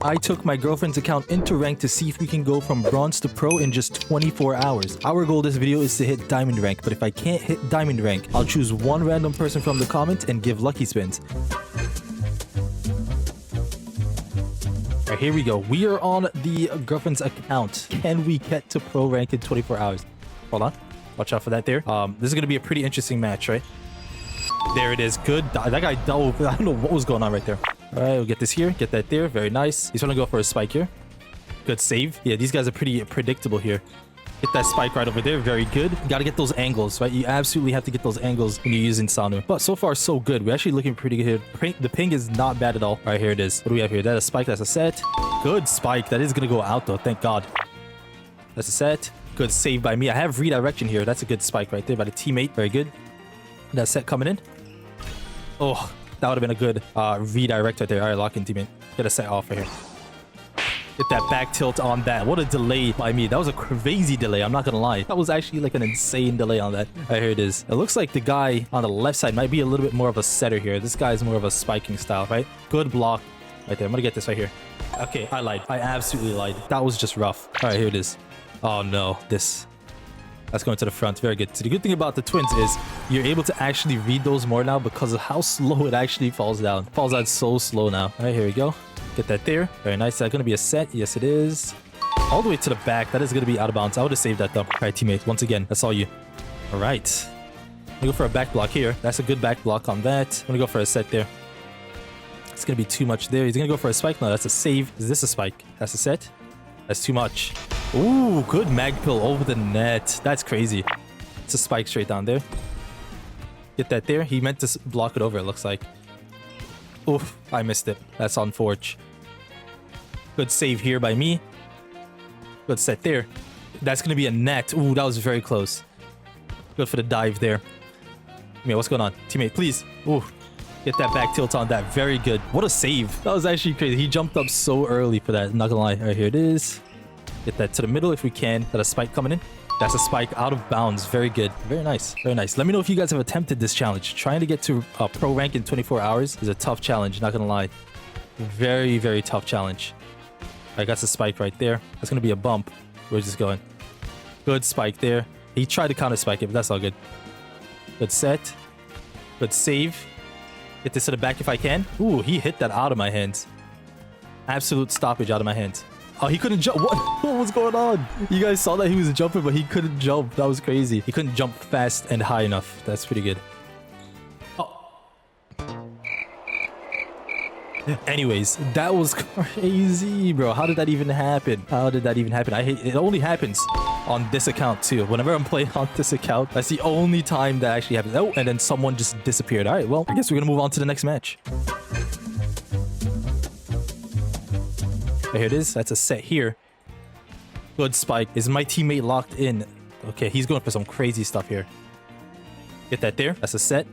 I took my girlfriend's account into rank to see if we can go from bronze to pro in just 24 hours. Our goal this video is to hit diamond rank, but if I can't hit diamond rank, I'll choose one random person from the comments and give lucky spins. All right, here we go. We are on the girlfriend's account. Can we get to pro rank in 24 hours? Hold on. Watch out for that there. This is going to be a pretty interesting match, right? There it is. Good. That guy dove. I don't know what was going on right there. All right, we'll get this here. Get that there. Very nice. He's going to go for a spike here. Good save. Yeah, these guys are pretty predictable here. Hit that spike right over there. Very good. You got to get those angles, right? You absolutely have to get those angles when you're using Sanu. But so far, so good. We're actually looking pretty good. The ping is not bad at all. All right, here it is. What do we have here? That's a spike. That's a set. Good spike. That is going to go out, though. Thank God. That's a set. Good save by me. I have redirection here. That's a good spike right there by the teammate. Very good. That set coming in. Oh, that would have been a good redirect right there. All right, lock in, teammate. Get a set off right here. Get that back tilt on that. What a delay by me. That was a crazy delay. I'm not going to lie. That was actually like an insane delay on that. All right, here it is. It looks like the guy on the left side might be a little bit more of a setter here. This guy is more of a spiking style, right? Good block right there. I'm going to get this right here. Okay, I lied. I absolutely lied. That was just rough. All right, here it is. Oh, no. That's going to the front. Very good. So the good thing about the twins is you're able to actually read those more now because of how slow it actually falls down. It falls out so slow now. All right, here we go. Get that there. Very nice. Is that going to be a set? Yes, it is. All the way to the back. That is going to be out of bounds. I would have saved that though. All right, teammate. Once again, that's all you. All right. I'm going to go for a back block here. That's a good back block on that. I'm going to go for a set there. It's going to be too much there. He's going to go for a spike. No, that's a save. Is this a spike? That's a set. That's too much. Ooh, good mag pill over the net. That's crazy. It's a spike straight down there. Get that there. He meant to block it over, it looks like. Oof, I missed it. That's on Forge. Good save here by me. Good set there. That's going to be a net. Ooh, that was very close. Good for the dive there. Man, what's going on? Teammate, please. Ooh, get that back tilt on that. Very good. What a save. That was actually crazy. He jumped up so early for that. Not going to lie. All right, here it is. Get that to the middle if we can. Got a spike coming in. That's a spike out of bounds. Very good. Very nice. Very nice. Let me know if you guys have attempted this challenge. Trying to get to pro rank in 24 hours is a tough challenge. Not going to lie. Very, very tough challenge. I got the spike right there. That's going to be a bump. Where's this going? Good spike there. He tried to counter spike it, but that's all good. Good set. Good save. Get this to the back if I can. Ooh, he hit that out of my hands. Absolute stoppage out of my hands. Oh, he couldn't jump. What was going on? You guys saw that he was jumping, but he couldn't jump. That was crazy. He couldn't jump fast and high enough. That's pretty good. Oh. Anyways, that was crazy, bro. How did that even happen? How did that even happen? I hate it. Only happens on this account too. Whenever I'm playing on this account, that's the only time that actually happens. Oh, and then someone just disappeared. All right, well, I guess we're gonna move on to the next match. Here it is. That's a set here. Good spike. Is my teammate locked in? Okay, he's going for some crazy stuff here. Get that there. That's a set.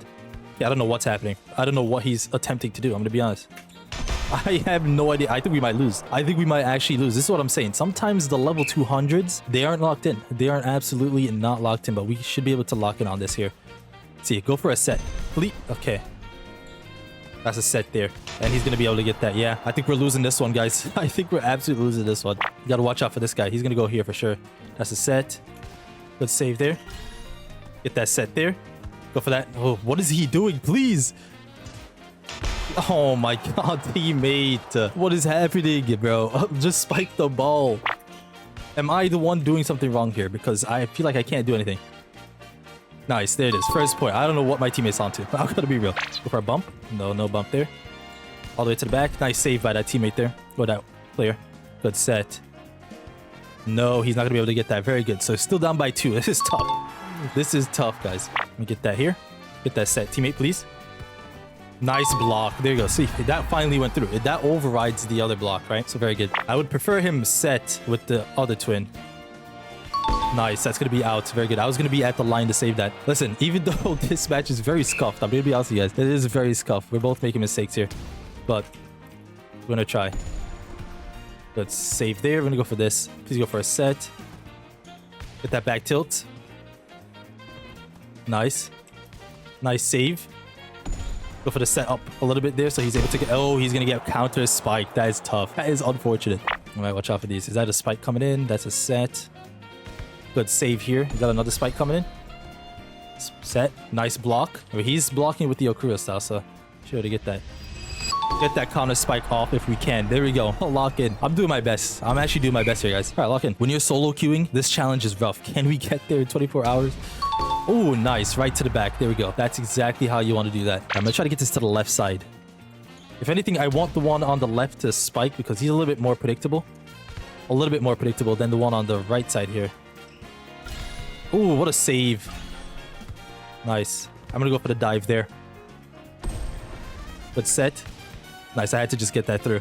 Yeah, I don't know what's happening. I don't know what he's attempting to do. I'm going to be honest. I have no idea. I think we might lose. I think we might actually lose. This is what I'm saying. Sometimes the level 200s, they aren't locked in. They aren't absolutely not locked in, but we should be able to lock in on this here. See, go for a set. Okay. That's a set there. And he's going to be able to get that. Yeah, I think we're losing this one, guys. I think we're absolutely losing this one. You got to watch out for this guy. He's going to go here for sure. That's a set. Good save there. Get that set there. Go for that. Oh, what is he doing? Please. Oh my God, teammate. What is happening, bro? Just spike the ball. Am I the one doing something wrong here? Because I feel like I can't do anything. Nice, there it is. First point. I don't know what my teammate's onto. I'm gonna be real. Go for a bump. No bump there. All the way to the back. Nice save by that teammate there. Or that player. Good set. No, he's not gonna be able to get that. Very good. So still down by 2. This is tough. This is tough, guys. Let me get that here. Get that set. Teammate, please. Nice block. There you go. See, that finally went through. That overrides the other block, right? So very good. I would prefer him set with the other twin. Nice. That's going to be out. Very good. I was going to be at the line to save that. Listen, even though this match is very scuffed, I'm going to be honest with you guys. It is very scuffed. We're both making mistakes here. But we're going to try. Let's save there. We're going to go for this. Please go for a set. Get that back tilt. Nice. Nice save. Go for the set up a little bit there so he's able to get... Oh, he's going to get counter spike. That is tough. That is unfortunate. All right, watch out for these. Is that a spike coming in? That's a set. Good save here. Is that another spike coming in? Set. Nice block. I mean, he's blocking with the Okura style, so sure to get that. Get that counter spike off if we can. There we go. Lock in. I'm doing my best. I'm actually doing my best here, guys. All right, lock in. When you're solo queuing, this challenge is rough. Can we get there in 24 hours? Oh, nice. Right to the back. There we go. That's exactly how you want to do that. I'm going to try to get this to the left side. If anything, I want the one on the left to spike because he's a little bit more predictable. A little bit more predictable than the one on the right side here. Oh, what a save. Nice. I'm going to go for the dive there. Good set. Nice. I had to just get that through.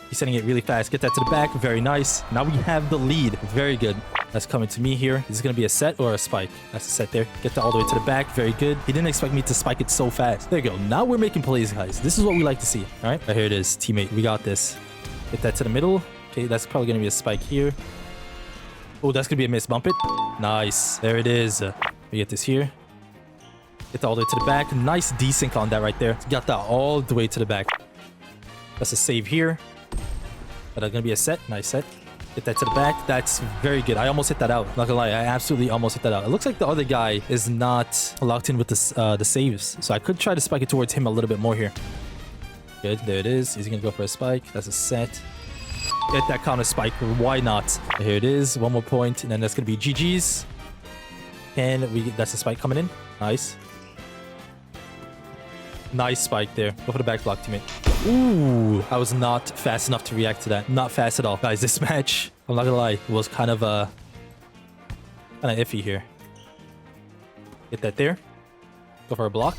He's sending it really fast. Get that to the back. Very nice. Now we have the lead. Very good. That's coming to me here. Is this going to be a set or a spike? That's a set there. Get that all the way to the back. Very good. He didn't expect me to spike it so fast. There you go. Now we're making plays, guys. This is what we like to see. All right. Here it is. Teammate. We got this. Get that to the middle. Okay. That's probably going to be a spike here. Oh, that's going to be a miss. Bump it. Nice. There it is. We get this here. Get that all the way to the back. Nice desync on that right there. Got that all the way to the back. That's a save here. That's going to be a set. Nice set. Get that to the back. That's very good. I almost hit that out. Not gonna lie, I absolutely almost hit that out. It looks like the other guy is not locked in with the saves. So I could try to spike it towards him a little bit more here. Good. There it is. He's going to go for a spike. That's a set. Get that counter spike. Why not? Here it is. One more point. And then that's going to be GG's. And that's a spike coming in. Nice. Nice spike there. Go for the back block, teammate. Ooh, I was not fast enough to react to that. Not fast at all. Guys, this match, I'm not gonna lie, was kind of iffy here. Get that there. Go for a block.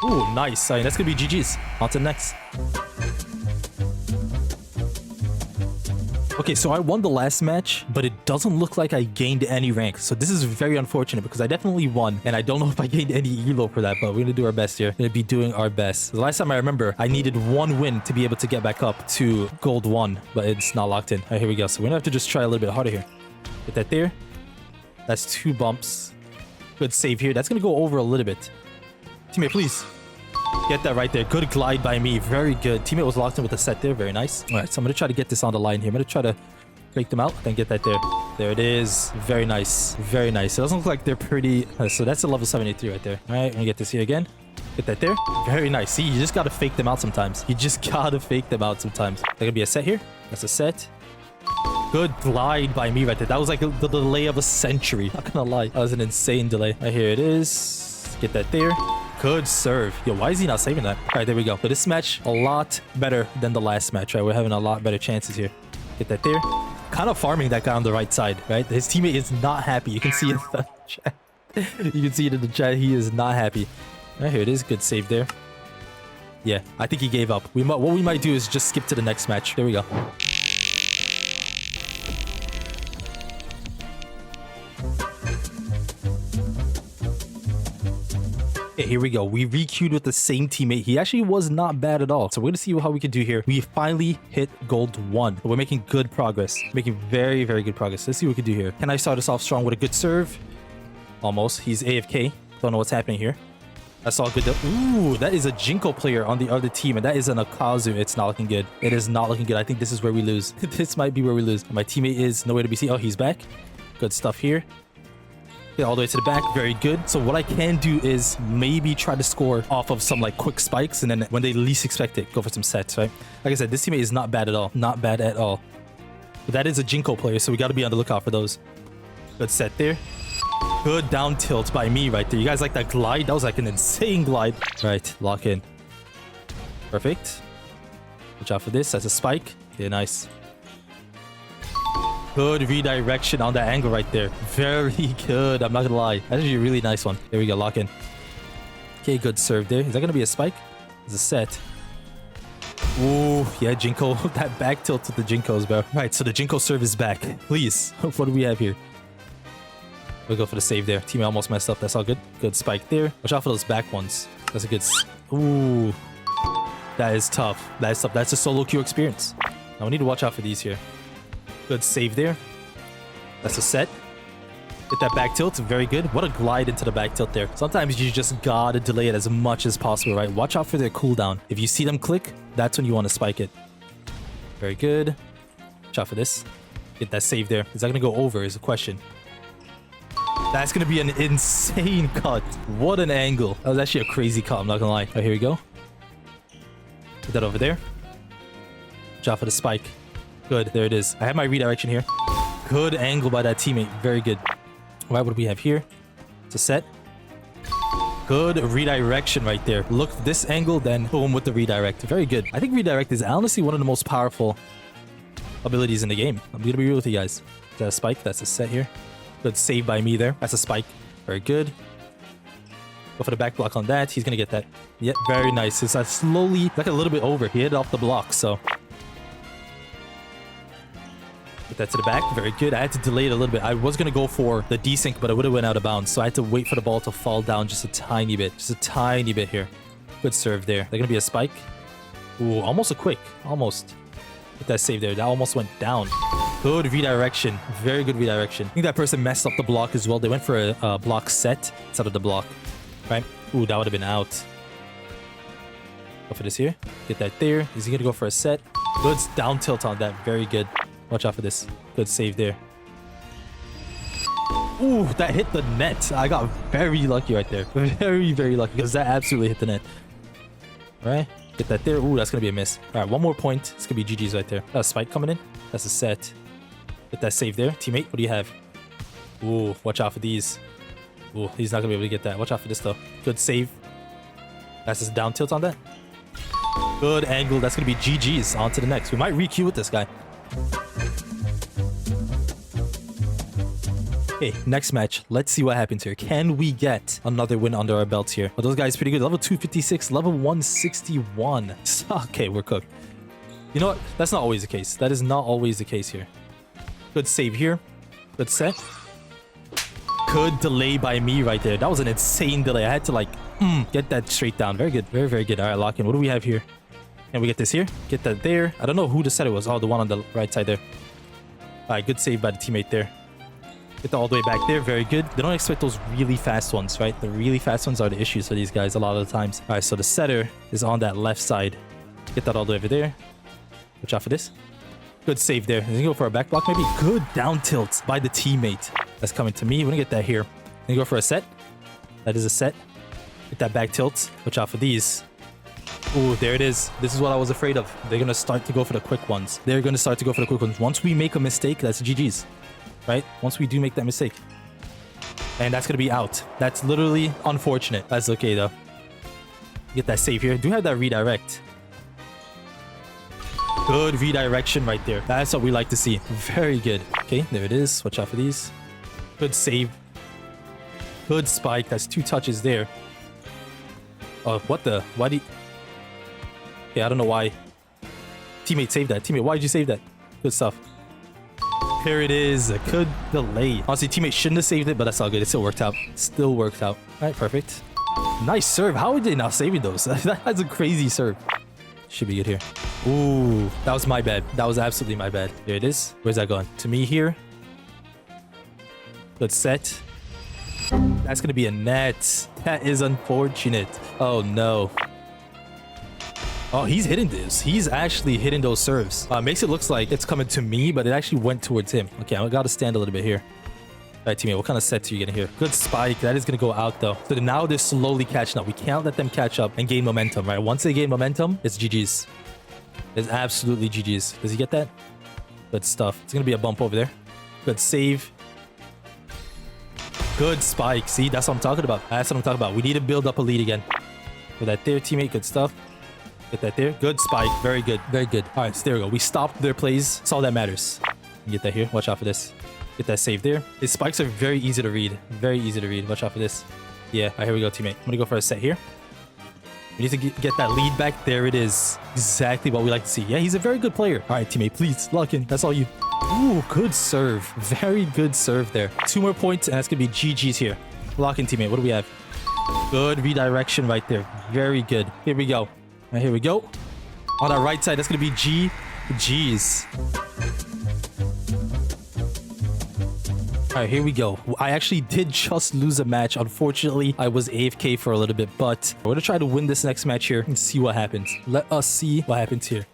Ooh, nice. That's gonna be GG's. On to the next. Okay, so I won the last match, but it doesn't look like I gained any rank. So this is very unfortunate because I definitely won, and I don't know if I gained any elo for that, but we're gonna do our best here. We're gonna be doing our best. The last time I remember, I needed one win to be able to get back up to gold 1, but it's not locked in. All right, here we go. So we're gonna have to just try a little bit harder here. Get that there. That's 2 bumps. Good save here. That's gonna go over a little bit. Teammate, please. Get that right there. Good glide by me. Very good. Teammate was locked in with a set there. Very nice. All right, so I'm going to try to get this on the line here. I'm going to try to break them out, then get that there. There it is. Very nice. Very nice. It doesn't look like they're pretty... So that's a level 73 right there. All right, I'm going to get this here again. Get that there. Very nice. See, you just got to fake them out sometimes. You just got to fake them out sometimes. There going to be a set here. That's a set. Good glide by me right there. That was like the delay of a century. Not going to lie. That was an insane delay. Right, here it is. Get that there. Good serve. Yo, why is he not saving that? All right, there we go. So this match, a lot better than the last match, right? We're having a lot better chances here. Get that there. Kind of farming that guy on the right side, right? His teammate is not happy. You can see it in the chat. You can see it in the chat. He is not happy. All right, here it is. Good save there. Yeah, I think he gave up. What we might do is just skip to the next match. There we go. Okay, here we go. We re-queued with the same teammate. He actually was not bad at all. So we're going to see how we can do here. We finally hit gold 1. We're making good progress. Making very, very good progress. Let's see what we can do here. Can I start us off strong with a good serve? Almost. He's AFK. Don't know what's happening here. That's all good. Ooh, that is a Jinko player on the other team. And that is an Akazu. It's not looking good. It is not looking good. I think this is where we lose. This might be where we lose. My teammate is nowhere to be seen. Oh, he's back. Good stuff here. Get all the way to the back. Very good. So what I can do is maybe try to score off of some like quick spikes, and then when they least expect it, go for some sets, right? Like I said, this teammate is not bad at all. Not bad at all. But that is a Jinko player, so we got to be on the lookout for those. Good set there. Good down tilt by me right there. You guys like that glide? That was like an insane glide. Right, lock in. Perfect. Watch out for this. That's a spike. Yeah, nice. Good redirection on that angle right there. Very good. I'm not gonna lie. That's actually a really nice one. There we go. Lock in. Okay, good serve there. Is that gonna be a spike? It's a set. Ooh, yeah, Jinko. That back tilt to the Jinkos, bro. Right, so the Jinko serve is back. Please. What do we have here? We'll go for the save there. Teammate almost messed up. That's all good. Good spike there. Watch out for those back ones. That's a good... Ooh. That is tough. That is tough. That's a solo queue experience. Now we need to watch out for these here. Good save there. That's a set. Get that back tilt. Very good. What a glide into the back tilt there. Sometimes you just gotta delay it as much as possible, right? Watch out for their cooldown. If you see them click, that's when you want to spike it. Very good. Watch out for this. Get that save there. Is that gonna go over is the question. That's gonna be an insane cut. What an angle. That was actually a crazy cut, I'm not gonna lie. All right, here we go. Put that over there. Watch out for the spike. Good, there it is. I have my redirection here. Good angle by that teammate. Very good. All right, what do we have here? It's a set. Good redirection right there. Look, this angle, then boom with the redirect. Very good. I think redirect is honestly one of the most powerful abilities in the game. I'm gonna be real with you guys. Is that a spike? That's a set here. Good save by me there. That's a spike. Very good. Go for the back block on that. He's gonna get that. Yep, very nice. It's slowly, like a little bit over. He hit it off the block, so. Put that to the back. Very good. I had to delay it a little bit. I was gonna go for the desync, but it would have went out of bounds. So I had to wait for the ball to fall down just a tiny bit. Just a tiny bit here. Good serve there. They're gonna be a spike. Ooh, almost a quick. Almost. Put that save there. That almost went down. Good redirection. Very good redirection. I think that person messed up the block as well. They went for a block set instead of the block. Right? Ooh, that would have been out. Go for this here. Get that there. Is he gonna go for a set? Good down tilt on that. Very good. Watch out for this. Good save there. Ooh, that hit the net. I got very lucky right there. Very, very lucky because that absolutely hit the net. All right. Get that there. Ooh, that's going to be a miss. All right, one more point. It's going to be GG's right there. That's a spike coming in. That's a set. Get that save there. Teammate, what do you have? Ooh, watch out for these. Ooh, he's not going to be able to get that. Watch out for this, though. Good save. That's his down tilt on that. Good angle. That's going to be GG's. On to the next. We might re-queue with this guy. Okay, next match. Let's see what happens here. Can we get another win under our belts here? Well, those guys pretty good. Level 256, level 161. Okay, we're cooked. You know what? That's not always the case. That is not always the case here. Good save here. Good set. Good delay by me right there. That was an insane delay. I had to like get that straight down. Very good. Very, very good. All right, lock in. What do we have here? Can we get this here? Get that there. I don't know who the setter was. Oh, the one on the right side there. All right, good save by the teammate there. Get that all the way back there. Very good. They don't expect those really fast ones, right? The really fast ones are the issues for these guys a lot of the times. All right, so the setter is on that left side. Get that all the way over there. Watch out for this. Good save there. Is he gonna go for a back block maybe? Good down tilt by the teammate. That's coming to me. We're gonna get that here. Gonna go for a set. That is a set. Get that back tilt. Watch out for these. Ooh, there it is. This is what I was afraid of. They're gonna start to go for the quick ones. They're gonna start to go for the quick ones. Once we make a mistake, that's GG's. Right? Once we do make that mistake. And that's gonna be out. That's literally unfortunate. That's okay though. Get that save here. Do have that redirect. Good redirection right there. That's what we like to see. Very good. Okay, there it is. Watch out for these. Good save. Good spike. That's 2 touches there. Oh, what the? Why did he... Okay, I don't know why. Teammate, save that. Teammate, why did you save that? Good stuff. There it is. A good delay. Honestly, teammate shouldn't have saved it, but that's all good. It still worked out. Still worked out. All right, perfect. Nice serve. How are they not saving those? That's a crazy serve. Should be good here. Ooh, that was my bad. That was absolutely my bad. There it is. Where's that going? To me here. Good set. That's going to be a net. That is unfortunate. Oh, no. Oh, he's hitting this. He's actually hitting those serves. Makes it look like it's coming to me, but it actually went towards him. Okay, I got to stand a little bit here. All right, teammate, what kind of sets are you getting here? Good spike. That is going to go out, though. So now they're slowly catching up. We can't let them catch up and gain momentum, right? Once they gain momentum, it's GG's. It's absolutely GG's. Does he get that? Good stuff. It's going to be a bump over there. Good save. Good spike. See, that's what I'm talking about. That's what I'm talking about. We need to build up a lead again. With that there, teammate. Good stuff. Get that there. Good spike. Very good. Very good. All right, so there we go. We stopped their plays. That's all that matters. Get that here. Watch out for this. Get that save there. His spikes are very easy to read. Very easy to read. Watch out for this. Yeah. All right, here we go, teammate. I'm going to go for a set here. We need to get that lead back. There it is. Exactly what we like to see. Yeah, he's a very good player. All right, teammate, please lock in. That's all you. Ooh, good serve. Very good serve there. 2 more points, and that's going to be GG's here. Lock in, teammate. What do we have? Good redirection right there. Very good. Here we go. All right, here we go. On our right side, that's going to be GG's. All right, here we go. I actually did just lose a match. Unfortunately, I was AFK for a little bit, but we're going to try to win this next match here and see what happens. Let us see what happens here.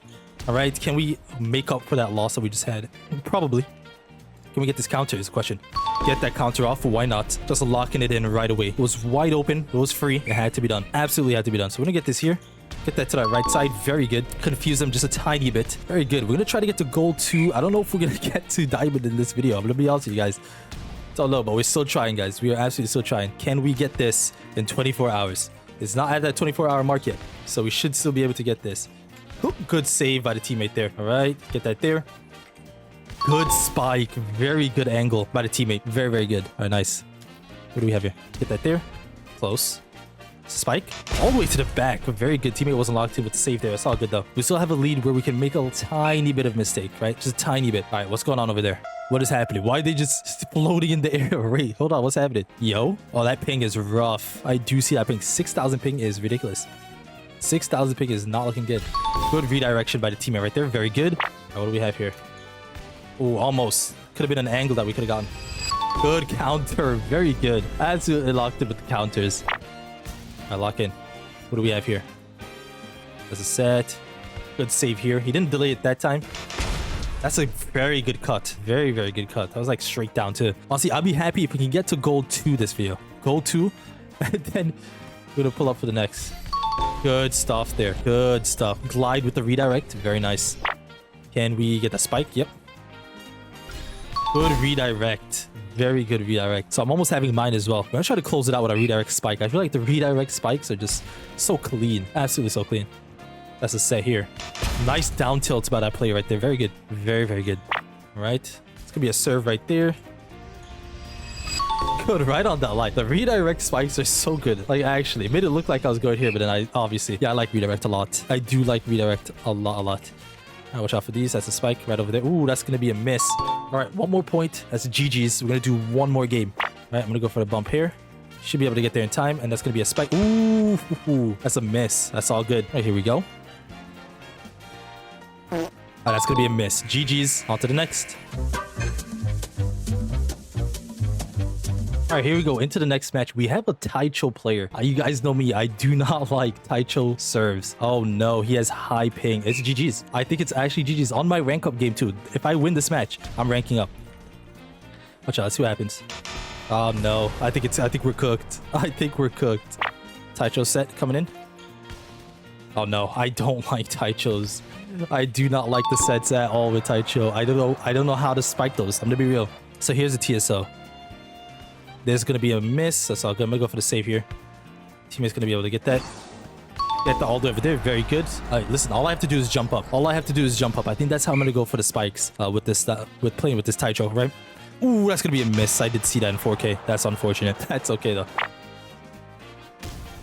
All right, can we make up for that loss that we just had? Probably. Can we get this counter is the question. Get that counter off. Why not? Just locking it in right away. It was wide open. It was free. It had to be done. Absolutely had to be done. So we're going to get this here. Get that to that right side. Very good. Confuse them just a tiny bit. Very good. We're going to try to get to gold 2. I don't know if we're going to get to diamond in this video. I'm going to be honest with you guys. Don't know, but we're still trying, guys. We are absolutely still trying. Can we get this in 24 hours? It's not at that 24-hour mark yet, so we should still be able to get this. Ooh, good save by the teammate there. All right, get that there. Good spike. Very good angle by the teammate. Very, very good. All right, nice. What do we have here? Get that there. Close. Spike. All the way to the back. Very good. Teammate wasn't locked in with the save there. It's all good, though. We still have a lead where we can make a tiny bit of mistake, right? Just a tiny bit. All right, what's going on over there? What is happening? Why are they just floating in the air? Wait, hold on. What's happening? Yo. Oh, that ping is rough. I do see that ping. 6,000 ping is ridiculous. 6,000 ping is not looking good. Good redirection by the teammate right there. Very good. All right, what do we have here? Oh, almost. Could have been an angle that we could have gotten. Good counter. Very good. Absolutely locked in with the counters. All right, lock in. What do we have here? There's a set. Good save here. He didn't delay it that time. That's a very good cut. Very, very good cut. That was like straight down to... Honestly, I'll be happy if we can get to gold 2 this video. Gold 2. And then we're going to pull up for the next. Good stuff there. Good stuff. Glide with the redirect. Very nice. Can we get the spike? Yep. Good redirect. Very good redirect. So I'm almost having mine as well. I'm going to try to close it out with a redirect spike. I feel like the redirect spikes are just so clean. Absolutely so clean. That's a set here. Nice down tilt by that player right there. Very good. Very, very good. All right. It's going to be a serve right there. Good. Right on that line. The redirect spikes are so good. Like, actually, it made it look like I was good here, but then I obviously... Yeah, I like redirect a lot. I do like redirect a lot, a lot. All right, watch out for these. That's a spike right over there. Ooh, that's going to be a miss. All right, one more point. That's GG's. We're going to do one more game. All right, I'm going to go for the bump here. Should be able to get there in time, and that's going to be a spike. Ooh, that's a miss. That's all good. All right, here we go. That's going to be a miss. GG's. On to the next. All right, here we go. Into the next match. We have a Taicho player. You guys know me. I do not like Taicho serves. Oh, no. He has high ping. It's GG's. I think it's actually GG's on my rank up game, too. If I win this match, I'm ranking up. Watch out. Let's see what happens. Oh, no. I think we're cooked. I think we're cooked. Taicho set coming in. Oh, no. I don't like Taichos. I do not like the sets at all with Taicho. I don't know how to spike those. I'm gonna be real. So here's the TSO. There's gonna be a miss. That's all good. I'm gonna go for the save here. Teammate's gonna be able to get that. Get the all the way over there. Very good. All right, listen. All I have to do is jump up. All I have to do is jump up. I think that's how I'm gonna go for the spikes with this with playing with this Taicho, right? Ooh, that's gonna be a miss. I did see that in 4K. That's unfortunate. That's okay though.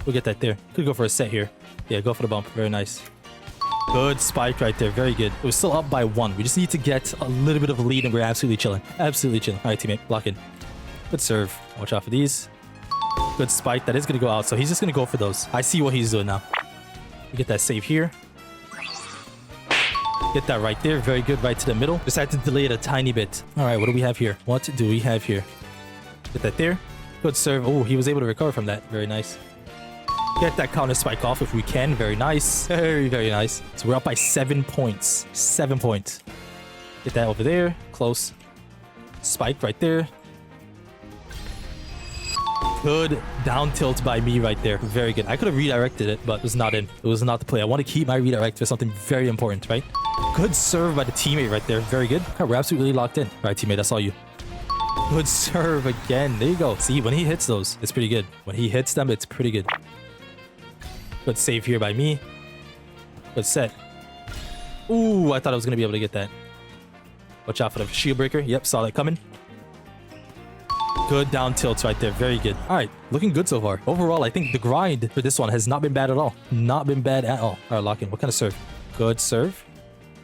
We'll get that there. Could go for a set here. Yeah, go for the bump. Very nice. Good spike right there. Very good. We're still up by 1. We just need to get a little bit of a lead and we're absolutely chilling. Absolutely chilling. All right, teammate. Lock in. Good serve. Watch out for these. Good spike. That is going to go out. So he's just going to go for those. I see what he's doing now. We get that save here. Get that right there. Very good. Right to the middle. Just had to delay it a tiny bit. All right. What do we have here? What do we have here? Get that there. Good serve. Oh, he was able to recover from that. Very nice. Get that counter spike off if we can. Very nice. Very, very nice. So we're up by 7 points. 7 points. Get that over there. Close. Spike right there. Good down tilt by me right there. Very good. I could have redirected it, but it was not in. It was not the play. I want to keep my redirect for something very important, right? Good serve by the teammate right there. Very good. Okay, we're absolutely locked in. All right, teammate. That's all you. Good serve again. There you go. See, when he hits those, it's pretty good. When he hits them, it's pretty good. Good save here by me. Good set. Ooh, I thought I was going to be able to get that. Watch out for the shield breaker. Yep, saw that coming. Good down tilts right there. Very good. All right, looking good so far. Overall, I think the grind for this one has not been bad at all. Not been bad at all. All right, lock in. What kind of serve? Good serve.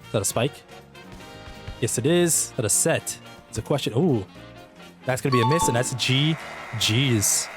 Is that a spike? Yes, it is. Is that a set? It's a question. Ooh, that's going to be a miss, and that's GG's.